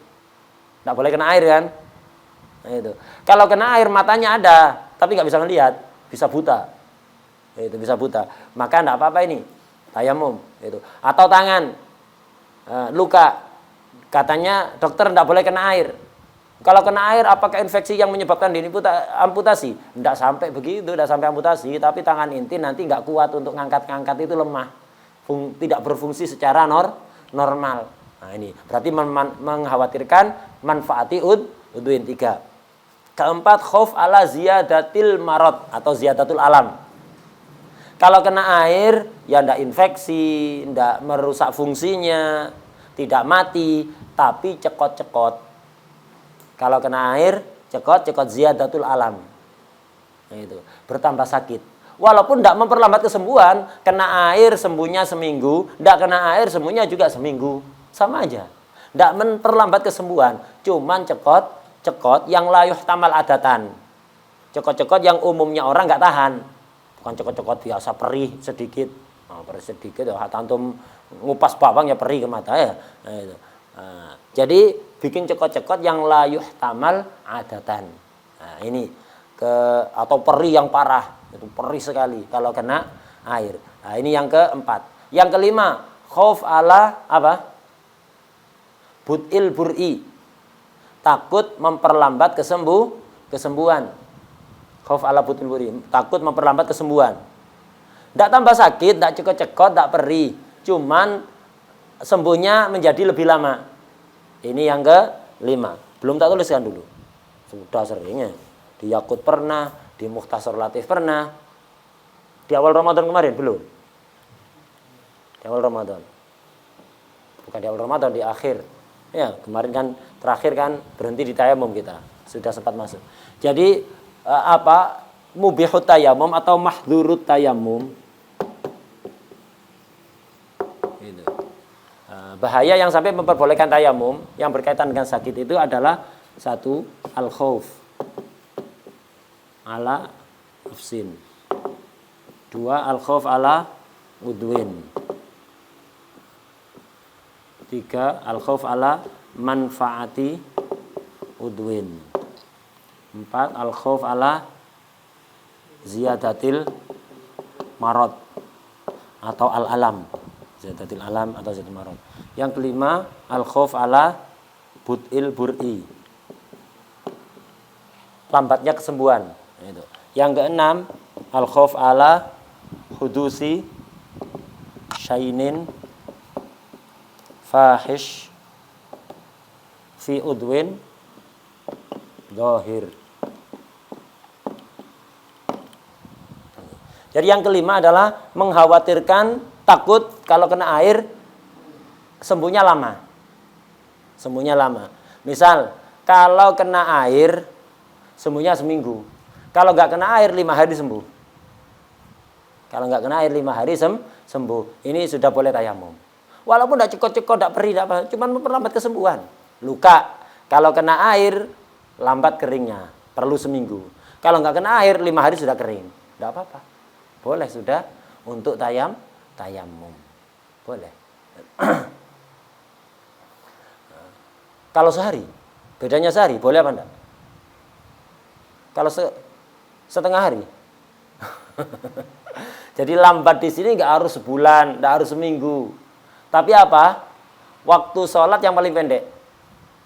Nggak boleh kena air kan? Nah, itu. Kalau kena air matanya ada. Tapi nggak bisa melihat. Bisa buta. Itu bisa buta. Maka nggak apa-apa ini. Tayamum. Itu. Atau tangan. Luka. Katanya dokter nggak boleh kena air. Kalau kena air, apakah infeksi yang menyebabkan amputasi? Tidak sampai begitu, tidak sampai amputasi. Tapi tangan inti nanti nggak kuat untuk ngangkat-ngangkat itu lemah. Tidak berfungsi secara normal. Nah ini, berarti mengkhawatirkan manfaati udwin 3. Keempat, khauf ala ziyadatil marad atau ziyadatul alam. Kalau kena air, ya tidak infeksi, tidak merusak fungsinya, tidak mati, tapi cekot-cekot. Kalau kena air, cekot ziyadatul alam. Nah, itu bertambah sakit. Walaupun tidak memperlambat kesembuhan, kena air sembuhnya seminggu, tidak kena air sembuhnya juga seminggu, sama aja. Tidak memperlambat kesembuhan, cuman cekot yang layuh tamal adatan. Cekot yang umumnya orang nggak tahan. Bukan cekot biasa perih sedikit. Nah, perih sedikit, ya antum ngupas bawang ya perih ke mata ya. Nah, itu. Nah, jadi bikin cekot yang layuh tamal adatan. Nah, ini atau perih yang parah, itu perih sekali kalau kena air. Nah, ini yang keempat. Yang kelima, khauf ala apa? Bud'il bur'i. Takut memperlambat kesembuhan. Khauf ala bud'il bur'i, takut memperlambat kesembuhan. Tidak tambah sakit, tidak cekot, tidak perih. Cuman sembuhnya menjadi lebih lama. Ini yang kelima. Belum tak tuliskan dulu. Sudah seringnya. Di Yakut pernah, di Mukhtasar Latif pernah. Di awal Ramadan kemarin belum. Di awal Ramadan. Bukan di awal Ramadan, di akhir. Ya, kemarin kan terakhir kan berhenti di tayamum kita. Sudah sempat masuk. Jadi mubihut tayamum atau mahdhurut tayamum. Bahaya yang sampai memperbolehkan tayamum yang berkaitan dengan sakit itu adalah 1. Al-khauf ala nafsin. 2. Al-khauf ala udwin. 3. Al-khauf ala manfaati udwin. 4. Al-khauf ala ziyadatil marad atau al-alam. Ziyadatil alam atau ziyadatil marad. Yang kelima, al-khauf ala bud'il bur'i. Lambatnya kesembuhan. Yang keenam, al-khauf ala hudusi syainin fahish fi udwin zahir. Jadi yang kelima adalah mengkhawatirkan takut kalau kena air sembuhnya lama. Sembuhnya lama. Misal, kalau kena air sembuhnya seminggu. Kalau nggak kena air 5 hari sembuh. Kalau nggak kena air 5 hari sembuh. Ini sudah boleh tayamum. Walaupun tidak cekot, tidak perih, tidak apa, cuma memperlambat kesembuhan. Luka, kalau kena air lambat keringnya, perlu seminggu. Kalau nggak kena air 5 hari sudah kering, tidak apa-apa. Boleh sudah untuk tayamum. Boleh. Kalau sehari, bedanya sehari, boleh apa enggak? Kalau setengah hari. Jadi lambat di sini nggak harus sebulan, nggak harus seminggu. Tapi apa? Waktu sholat yang paling pendek.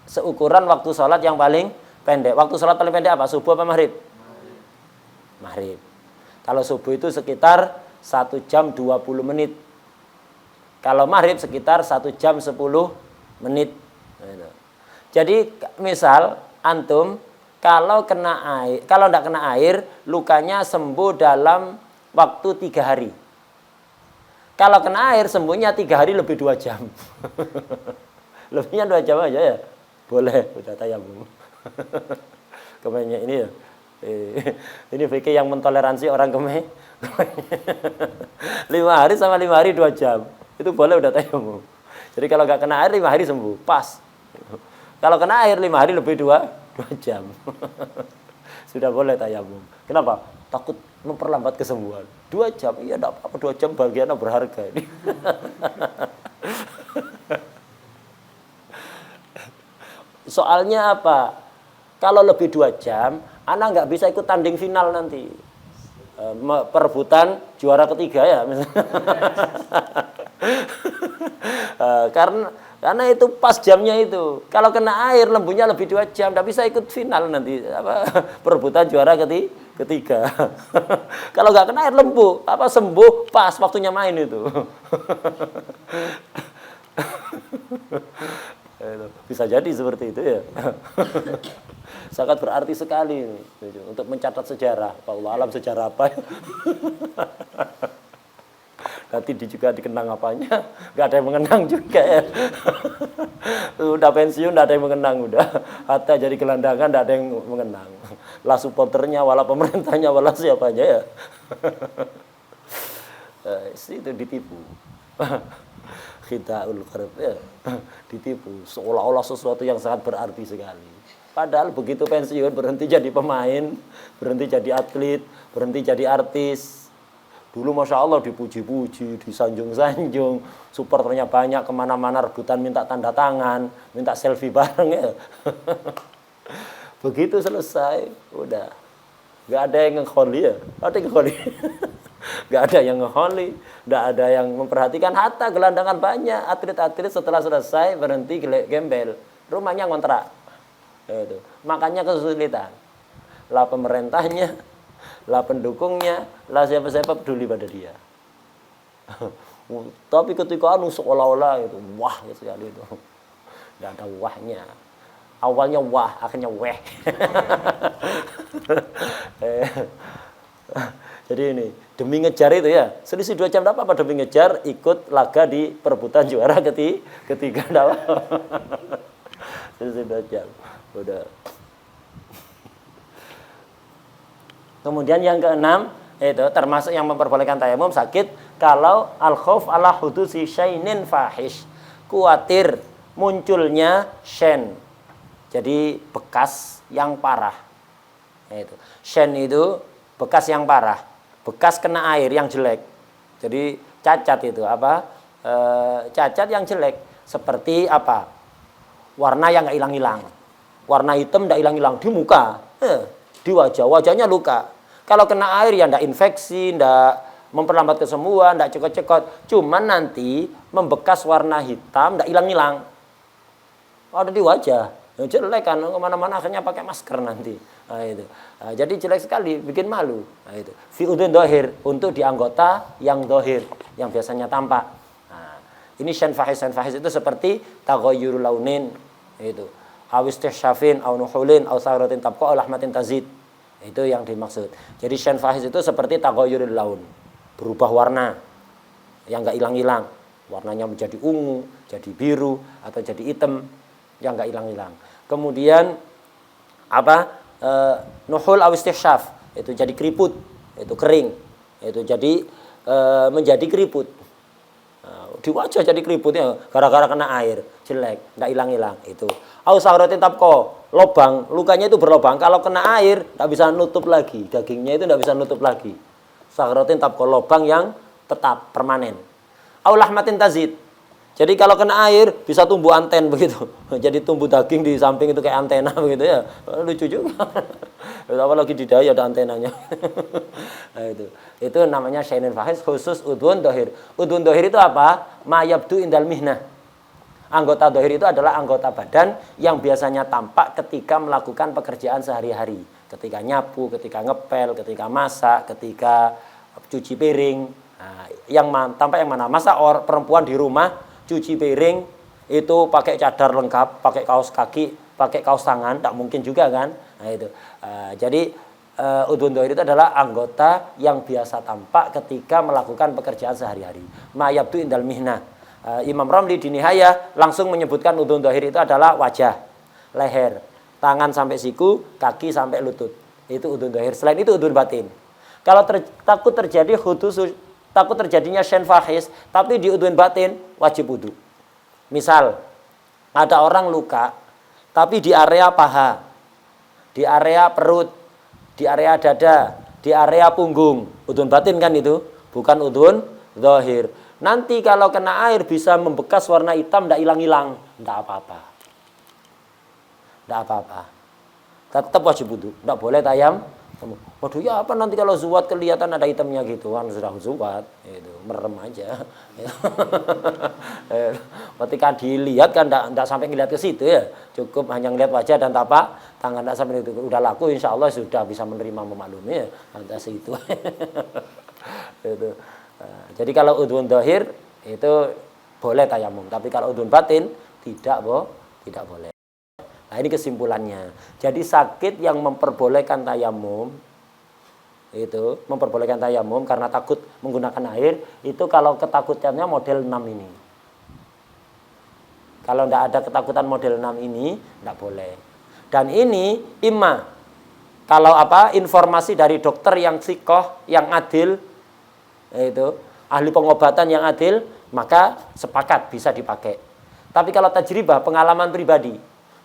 Seukuran waktu sholat yang paling pendek. Waktu sholat paling pendek apa? Subuh apa maghrib? Maghrib. Kalau subuh itu sekitar 1 jam 20 menit. Kalau maghrib sekitar 1 jam 10 menit. Jadi misal antum kalau kena air, kalau tidak kena air, lukanya sembuh dalam waktu 3 hari. Kalau kena air, sembuhnya 3 hari lebih 2 jam. Lebihnya 2 jam aja ya. Boleh, udah tayamum. Kemenya ini ya. Ini fikih yang mentoleransi orang kemeh. 5 hari sama 5 hari 2 jam. Itu boleh udah tayamum. Jadi kalau nggak kena air 5 hari sembuh, pas. Kalau kena air 5 hari lebih 2 jam. Sudah boleh tayamum. Kenapa? Takut memperlambat kesembuhan. 2 jam, iya enggak apa-apa, 2 jam bagiannya berharga ini. Soalnya apa? Kalau lebih 2 jam, anak nggak bisa ikut tanding final nanti. Perebutan juara ketiga ya misalnya. Karena itu pas jamnya itu. Kalau kena air lembunya lebih 2 jam, nggak bisa ikut final nanti perebutan juara ketiga. Kalau nggak kena air lembu, sembuh pas waktunya main itu. Bisa jadi seperti itu ya. Sangat berarti sekali ini, untuk mencatat sejarah. Allah alam sejarah apa? Nanti juga dikenang apanya, nggak ada yang mengenang juga ya. Udah pensiun, nggak ada yang mengenang udah. Hatta jadi gelandangan, nggak ada yang mengenang. Lah supporternya, wala pemerintahnya, wala siapanya ya. Itu ditipu. Khida'ul qarib ya. Ditipu seolah-olah sesuatu yang sangat berarti sekali. Padahal begitu pensiun berhenti jadi pemain, berhenti jadi atlet, berhenti jadi artis. Dulu Masya Allah dipuji-puji, disanjung-sanjung, supporternya banyak, kemana-mana rebutan minta tanda tangan, minta selfie bareng ya. Begitu selesai, udah. Gak ada yang nge-holy ya, ada yang nge-holy. Gak ada yang nge-holy, gak ada yang memperhatikan. Hatta gelandangan banyak, atlet-atlet setelah selesai berhenti gembel, rumahnya ngontrak. Itu. Makanya kesulitan. Lah pemerintahnya, lah pendukungnya, lah siapa-siapa peduli pada dia. Tapi ketika seolah-olah itu wah sekali itu. Enggak ada wahnya. Awalnya wah, akhirnya weh. Jadi ini demi ngejar itu ya, selisih 2 jam apa demi ngejar ikut laga di perebutan juara ketiga enggak apa. Selisih 2 jam. Udah. Kemudian yang keenam itu termasuk yang memperbolehkan tayamum sakit kalau al-khauf ala hudusi syainin fahish, khawatir munculnya syain. Jadi bekas yang parah. Itu. Syain itu bekas yang parah, bekas kena air yang jelek. Jadi cacat itu apa? Cacat yang jelek seperti apa? Warna yang nggak hilang-hilang. Warna hitam tidak hilang-hilang di muka, di wajahnya luka. Kalau kena air ya tidak infeksi, tidak memperlambat kesembuhan, tidak cekot-cekot. Cuman nanti membekas warna hitam, tidak hilang-hilang. Ada di wajah, jelek kan, kemana-mana akhirnya pakai masker nanti. Nah, itu. Nah, jadi jelek sekali, bikin malu. Nah, itu. Fi udhun dohir, untuk di anggota yang dohir, yang biasanya tampak. Nah, ini syain fahis itu seperti taghayyurul launin, itu. Awistihsyafin, aw nuhulin, aw saghratin tabqa, aw lahmatin tazid. Itu yang dimaksud. Jadi syain fahis itu seperti taghayyurul laun, berubah warna yang enggak hilang-hilang. Warnanya menjadi ungu, jadi biru atau jadi hitam yang enggak hilang-hilang. Kemudian apa? Nuhul aw istihsyaf, itu jadi keriput, itu kering. Itu jadi menjadi keriput. Di wajah jadi keriputnya gara-gara kena air, jelek, enggak hilang-hilang itu. Au saghratin tabqa, lobang, lukanya itu berlobang. Kalau kena air enggak bisa nutup lagi, dagingnya itu enggak bisa nutup lagi. Saghratin tabqa, lobang yang tetap permanen. Au lahmatin tazid. Jadi kalau kena air bisa tumbuh anten begitu. Jadi tumbuh daging di samping itu kayak antena begitu ya. Lucu juga. Apalagi di dahi ada antenanya. Nah, itu namanya syainun fahis khusus udhun dohir. Udhun dohir itu apa? Ma yabdu indal mihnah. Anggota dohir itu adalah anggota badan yang biasanya tampak ketika melakukan pekerjaan sehari-hari. Ketika nyapu, ketika ngepel, ketika masak, ketika cuci piring. Nah, tampak yang mana? Masa perempuan di rumah cuci piring itu pakai cadar lengkap, pakai kaos kaki, pakai kaos tangan, tak mungkin juga kan. Nah itu. Jadi udhun dhahir itu adalah anggota yang biasa tampak ketika melakukan pekerjaan sehari-hari. Ma yabdu indal mihnah. Imam Ramli di Nihayah langsung menyebutkan udhun dhahir itu adalah wajah, leher, tangan sampai siku, kaki sampai lutut. Itu udhun dhahir. Selain itu udhun batin. Kalau takut terjadi takut terjadinya syen fahis, tapi di udhun batin wajib wudu. Misal ada orang luka, tapi di area paha, di area perut, di area dada, di area punggung, udhun batin kan itu, bukan udhun dhahir. Nanti kalau kena air bisa membekas warna hitam, tidak hilang-hilang, tidak apa-apa, tidak apa-apa. Tetap wajib wudu, tidak boleh tayam. Waduh ya apa nanti kalau zuwat kelihatan ada hitamnya gitu kan, sudah zuwat itu merem aja. Ketika dilihat kan tidak sampai ngelihat ke situ ya, cukup hanya ngelihat wajah dan tapak tangan, tidak sampai itu udah laku, insya Allah sudah bisa menerima memaklumi ya atas itu. Itu. Jadi kalau udhun dhahir itu boleh tayamum, tapi kalau udhun batin tidak boleh. Nah ini kesimpulannya. Jadi sakit yang memperbolehkan tayamum itu memperbolehkan tayamum karena takut menggunakan air, itu kalau ketakutannya model 6 ini. Kalau tidak ada ketakutan model 6 ini tidak boleh. Dan ini kalau informasi dari dokter yang sikoh, yang adil, itu ahli pengobatan yang adil, maka sepakat bisa dipakai. Tapi kalau tajribah, pengalaman pribadi,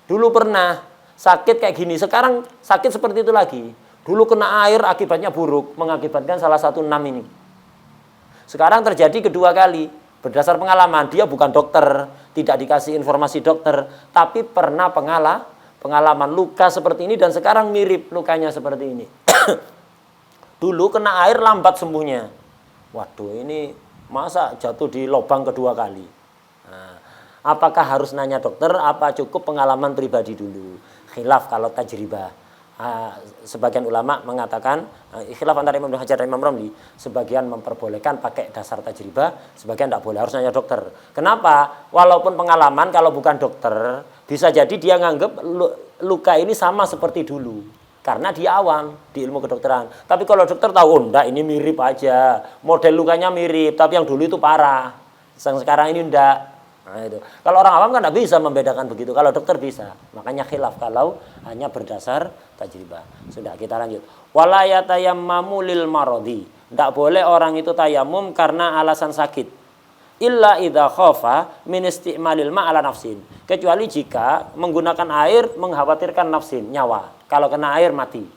dulu pernah sakit kayak gini, sekarang sakit seperti itu lagi. Dulu kena air akibatnya buruk, mengakibatkan salah satu 6 ini. Sekarang terjadi kedua kali. Berdasar pengalaman, dia bukan dokter, tidak dikasih informasi dokter, tapi pernah pengalaman luka seperti ini dan sekarang mirip lukanya seperti ini. Dulu kena air lambat sembuhnya. Waduh, ini masa jatuh di lubang kedua kali. Nah, apakah harus nanya dokter, apa cukup pengalaman pribadi dulu? Khilaf kalau tajribah. Sebagian ulama mengatakan, khilaf antara Imam Ibnu Hajar dan Imam Ramli, sebagian memperbolehkan pakai dasar tajribah, sebagian tidak boleh, harus nanya dokter. Kenapa? Walaupun pengalaman, kalau bukan dokter, bisa jadi dia nganggep luka ini sama seperti dulu. Karena dia awam di ilmu kedokteran. Tapi kalau dokter tahu, enggak, ini mirip aja. Model lukanya mirip, tapi yang dulu itu parah. Yang sekarang ini enggak. Nah, itu. Kalau orang awam kan tidak bisa membedakan begitu. Kalau dokter bisa. Makanya khilaf kalau hanya berdasar tajribah. Sudah, kita lanjut. Wala yatayammamu lil maradi. Tidak boleh orang itu tayamum karena alasan sakit. Illa idza khafa min isti'malil ma' ala nafsin. Kecuali jika menggunakan air mengkhawatirkan nafsin, nyawa. Kalau kena air mati.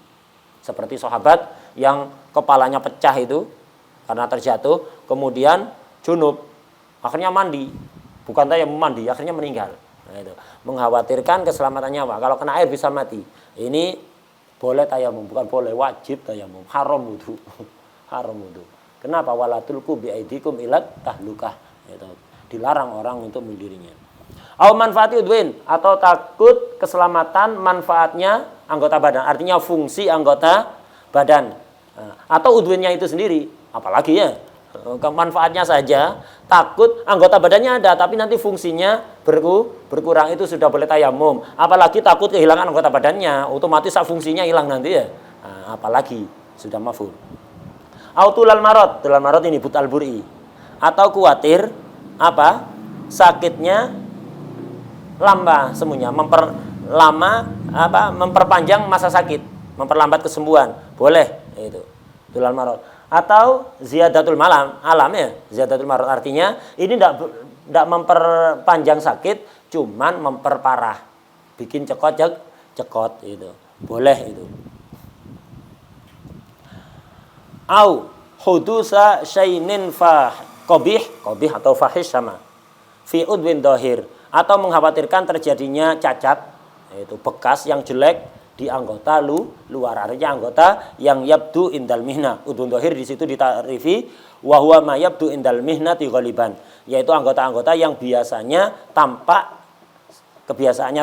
Seperti sahabat yang kepalanya pecah itu karena terjatuh, kemudian junub, akhirnya mandi. Bukan tayamum, mandi, akhirnya meninggal. Nah, itu. Mengkhawatirkan keselamatan nyawa. Kalau kena air bisa mati. Ini boleh tayamum, bukan boleh, wajib tayamum. Haram wudu. Haram wudu. Kenapa? Wala tulqu bi aidikum ilat tahlukah. Itu. Dilarang orang untuk mendirinya. Au manfaati udwin, atau takut keselamatan manfaatnya anggota badan. Artinya fungsi anggota badan. Atau udwinnya itu sendiri. Apalagi ya. Manfaatnya saja, takut anggota badannya ada tapi nanti fungsinya berkurang, itu sudah boleh tayamum. Apalagi takut kehilangan anggota badannya, otomatis fungsinya hilang nanti ya. Apalagi sudah mafhum. Tulal marot ini butal buri, atau khawatir sakitnya lama semuanya, memperpanjang masa sakit, memperlambat kesembuhan, boleh itu tulal marot. Atau ziyadatul alam ya, ziyadatul marad, artinya ini tidak memperpanjang sakit, cuman memperparah, bikin cekot itu boleh itu. Au hudusa syainin qabih atau fahish sama fi udwin dhahir, atau mengkhawatirkan terjadinya cacat, yaitu bekas yang jelek di anggota luar, artinya anggota yang yabdu indal mihna. Udhun dhahir di situ ditarifi wa huwa ma yabdu indal mihnati ghaliban, yaitu anggota-anggota yang kebiasaannya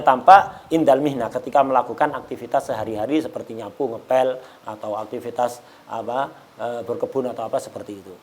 tampak indal mihna, ketika melakukan aktivitas sehari-hari seperti nyapu, ngepel, atau aktivitas berkebun atau apa seperti itu.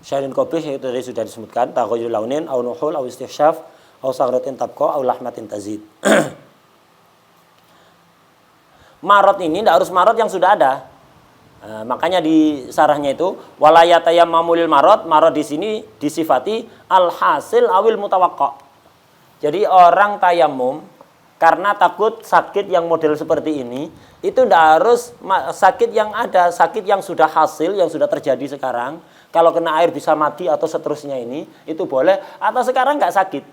Syai'in qabih itu tadi sudah disebutkan, taghayyur launin au nuhul au istihsyaf au saghratin tabqa au lahmatin tazid. Marot ini tidak harus marot yang sudah ada. Nah, makanya di sarahnya itu walayatayammamul marot di sini disifati al-hasil awil mutawaqqa. Jadi orang tayamum karena takut sakit yang model seperti ini, itu tidak harus sakit yang ada, sakit yang sudah hasil, yang sudah terjadi sekarang. Kalau kena air bisa mati atau seterusnya ini, itu boleh. Atau sekarang nggak sakit.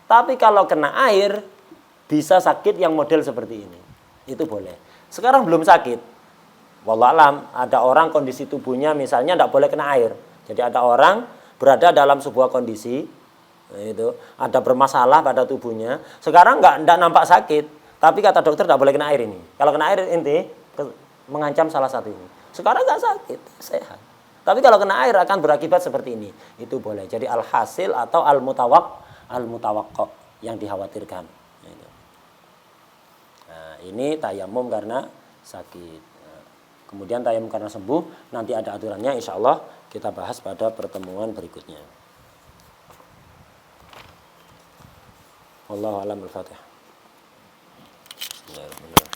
Tapi kalau kena air, bisa sakit yang model seperti ini. Itu boleh. Sekarang belum sakit. Wallahualam, ada orang kondisi tubuhnya misalnya tidak boleh kena air. Jadi ada orang berada dalam sebuah kondisi, itu ada bermasalah pada tubuhnya. Sekarang nggak nampak sakit, tapi kata dokter tidak boleh kena air ini. Kalau kena air inti mengancam salah satu ini. Sekarang nggak sakit, sehat. Tapi kalau kena air akan berakibat seperti ini. Itu boleh. Jadi al-hasil atau al-mutawaqqa yang dikhawatirkan. Nah, ini tayamum karena sakit. Nah, kemudian tayamum karena sembuh, nanti ada aturannya insya Allah kita bahas pada pertemuan berikutnya. Wallahu a'lam bishawab. Bismillahirrahmanirrahim.